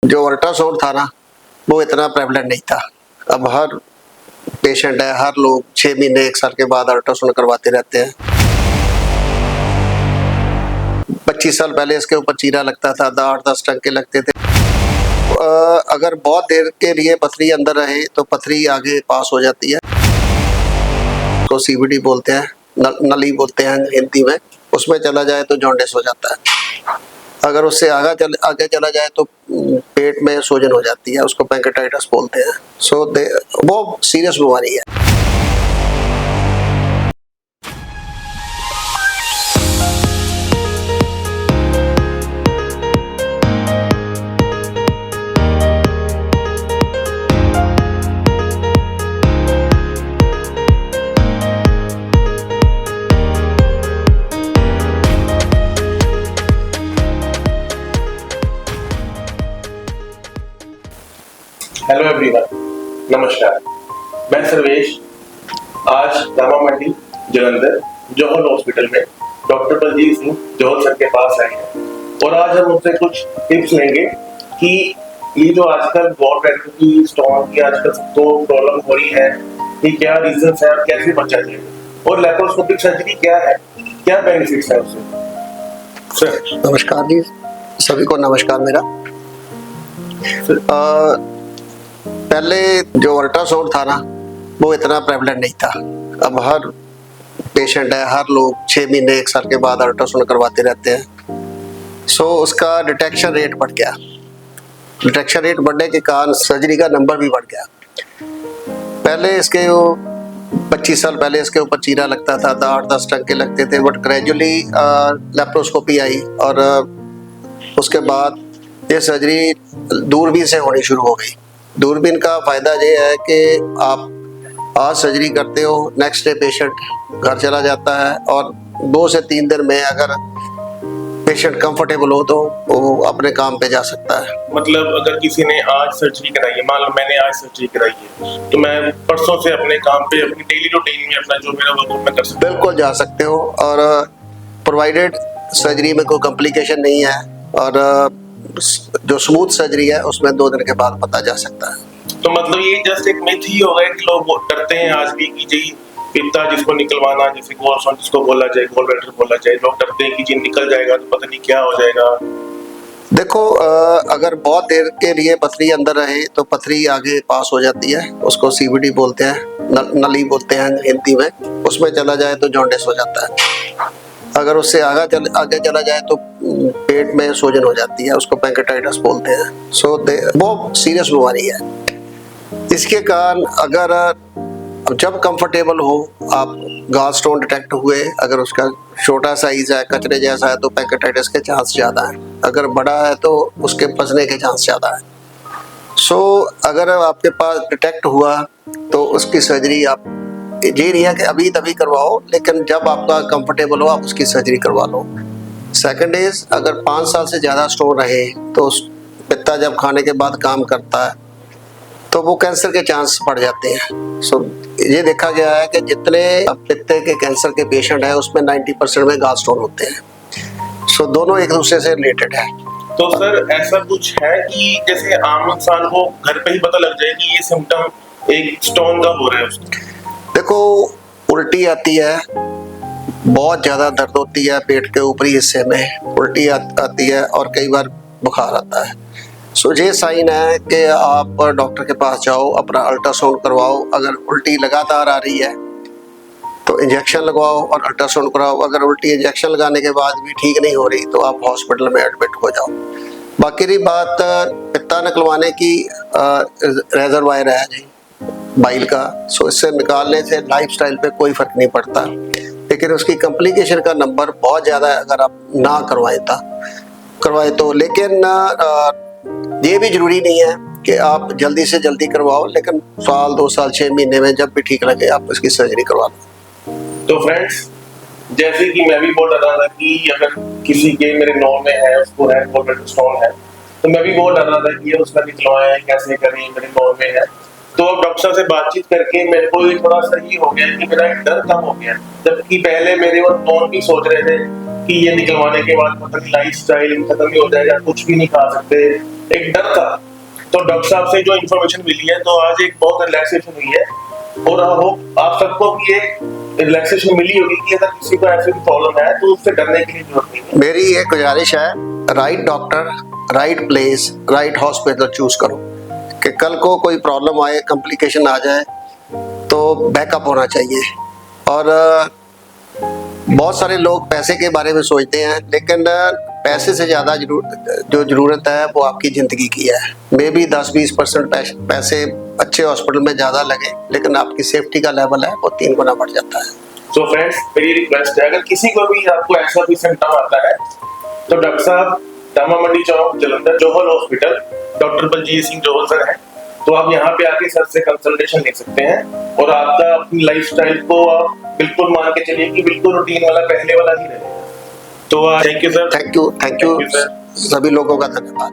जो अल्ट्रासाउंड था ना वो इतना प्रेवलेंट नहीं था। अब हर पेशेंट है, हर लोग 6 महीने 1 साल के बाद अल्ट्रासाउंड करवाते रहते हैं। 25 साल पहले इसके ऊपर चीरा लगता था, 8-10 टंके लगते थे। अगर बहुत देर के लिए पथरी अंदर रहे तो पथरी आगे पास हो जाती है, तो सीवीडी बोलते हैं, नली बोलते हैं हिंदी में। उसमें चला जाए तो जॉन्डिस हो जाता है। अगर उससे आगे चला जाए तो पेट में सूजन हो जाती है, उसको पैंक्रेटाइटिस बोलते हैं। वो सीरियस बीमारी है। हेलो एवरीवन, नमस्कार। मैं सर्वेश आज रामा मंडी जलंधर जौहर हॉस्पिटल में डॉक्टर बलजीत सिंह जौहर सर के पास आए हैं और आज हम उनसे कुछ टिप्स लेंगे कि ये जो आजकल गॉल ब्लैडर की स्टोन की आजकल सबको प्रॉब्लम हो रही है, ये क्या रीजन है और कैसे बचा जाए, और लैप्रोस्कोपिक सर्जरी क्या है, क्या बेनिफिट्स है उससे। सर नमस्कार जी, सभी को नमस्कार मेरा। पहले जो अल्ट्रासाउंड था ना वो इतना प्रेवलेंट नहीं था। अब हर पेशेंट है, हर लोग 6 महीने 1 साल के बाद अल्ट्रासाउंड करवाते रहते हैं। उसका डिटेक्शन रेट बढ़ गया। डिटेक्शन रेट बढ़ने के कारण सर्जरी का नंबर भी बढ़ गया। पहले इसके 25 साल पहले इसके ऊपर चीरा लगता था, 8-10 टंके लगते थे, बट ग्रेजुअली लैप्रोस्कोपी आई और उसके बाद ये सर्जरी दूरबीन से होनी शुरू हो गई। दूरबीन का फायदा ये है कि आप आज सर्जरी करते हो, नेक्स्ट डे पेशेंट घर चला जाता है और 2 से 3 दिन में अगर पेशेंट कंफर्टेबल हो तो वो अपने काम पे जा सकता है। मतलब अगर किसी ने आज सर्जरी कराई है, मान लो मैंने आज सर्जरी कराई है, तो मैं परसों से अपने काम पे, अपनी डेली रूटीन में अपना जो मेरा वर्क मैं कर सकता हूं। बिल्कुल जा सकते हो, और प्रोवाइडेड सर्जरी में कोई कॉम्प्लिकेशन नहीं है, और जो स्मूथ सर्जरी है उसमें 2 दिन के बाद पता जा सकता है। तो मतलब ये जस्ट एक मिथ ही हो गया कि लोग डरते हैं आज भी कि जी पित्ता जिसको निकलवाना, जैसे गोल जिसको बोला जाए, गोल ब्लैडर बोला जाए, लोग डरते हैं कि जी निकल जाएगा तो पता नहीं क्या हो जाएगा। देखो, अगर बहुत देर के लिए पथरी अंदर रहे तो पथरी आगे पास हो जाती है, उसको सीवीडी बोलते हैं, नली बोलते हैं हिंदी में। उसमें चला जाए तो जॉन्डिस हो जाता है। अगर उससे आगे चला जाए तो पेट में सूजन हो जाती है, उसको पैंक्रेटाइटिस बोलते हैं। वो सीरियस बीमारी है। इसके कारण अगर जब कंफर्टेबल हो आप, गॉल स्टोन डिटेक्ट हुए, अगर उसका छोटा साइज है, कचरे जैसा है, तो पैंक्रेटाइटिस के चांस ज़्यादा है। अगर बड़ा है तो उसके फंसने के चांस ज़्यादा है। अगर आपके पास डिटेक्ट हुआ तो उसकी सर्जरी आप, ये नहीं है कि अभी तभी करवाओ, लेकिन जब आपका कंफर्टेबल हो आप उसकी सर्जरी करवा लो। सेकंड इज, अगर 5 साल से ज़्यादा स्टोन रहे तो पित्ता जब खाने के बाद काम करता है तो वो कैंसर के चांस बढ़ जाते हैं। ये देखा गया है कि जितने पित्ते के कैंसर के पेशेंट हैं उसमें 90% में गॉल स्टोन होते हैं। दोनों एक दूसरे से रिलेटेड है। तो सर ऐसा कुछ है कि जैसे आम इंसान को घर पे ही पता लग जाए कि ये सिम्टम एक स्टोन का हो रहा है उसको? देखो, उल्टी आती है, बहुत ज़्यादा दर्द होती है पेट के ऊपरी हिस्से में, उल्टी आती है और कई बार बुखार आता है। ये साइन है कि आप डॉक्टर के पास जाओ, अपना अल्ट्रासाउंड करवाओ। अगर उल्टी लगातार आ रही है तो इंजेक्शन लगवाओ और अल्ट्रासाउंड कराओ। अगर उल्टी इंजेक्शन लगाने के बाद भी ठीक नहीं हो रही तो आप हॉस्पिटल में एडमिट हो जाओ। बाकी रही बात पित्ता निकलवाने की, रेजरवायर है जी बाइल का, इससे निकालने से लाइफस्टाइल पे कोई फर्क नहीं पड़ता, लेकिन उसकी कॉम्प्लिकेशन का नंबर बहुत ज़्यादा है अगर आप ना करवाए तो। लेकिन ये भी जरूरी नहीं है कि आप जल्दी से जल्दी करवाओ, लेकिन साल 2 साल 6 महीने में जब भी ठीक लगे आप इसकी सर्जरी करवा लो। तो फ्रेंड्स, जैसे कि मैं भी बोल रहा था कि अगर किसी के मेरे नौ में है, उसको है गोल ब्लैडर स्टोन है, तो मैं भी बोल रहा था कि उसका निकलवाएं, कैसे करें, मेरे नौ में है। तो अब डॉक्टर साहब से बातचीत करके मेरे को ये थोड़ा सा ये हो गया कि मेरा एक डर कम हो गया। जबकि पहले मेरे वो कौन भी सोच रहे थे कि ये निकलवाने के बाद पता नहीं लाइफ स्टाइल खत्म ही हो जाएगा, कुछ भी नहीं खा सकते, एक डर था। तो डॉक्टर साहब से जो इन्फॉर्मेशन मिली है तो आज एक बहुत रिलैक्सेशन हुई है, और आप सबको भी एक रिलैक्सेशन मिली होगी कि अगर किसी को ऐसी प्रॉब्लम है तो उससे डरने की जरूरत नहीं है। मेरी एक गुजारिश है, right doctor, right place, right hospital choose करो कि कल को कोई प्रॉब्लम आए, कॉम्प्लिकेशन आ जाए तो बैकअप होना चाहिए। और बहुत सारे लोग पैसे के बारे में सोचते हैं, लेकिन पैसे से ज़्यादा जो ज़रूरत है वो आपकी ज़िंदगी की है। मे बी 10-20% पैसे अच्छे हॉस्पिटल में ज़्यादा लगे, लेकिन आपकी सेफ्टी का लेवल है वो 3 गुना बढ़ जाता है। तो फ्रेंड्स, मेरी रिक्वेस्ट है, अगर किसी को भी आपको ऐसा कोई सिम्टम आता है तो डॉक्टर साहब Dama Mandi Chowk Jalandhar Johal hospital, doctor Baljit Singh Johal sir हैं, तो आप यहाँ पे आके सर से कंसल्टेशन ले सकते हैं और आपका अपनी लाइफस्टाइल को आप बिल्कुल मान के चलिए कि बिल्कुल रूटीन वाला पहले वाला ही रहेगा। तो thank you sir. Thank you सभी लोगों का धन्यवाद।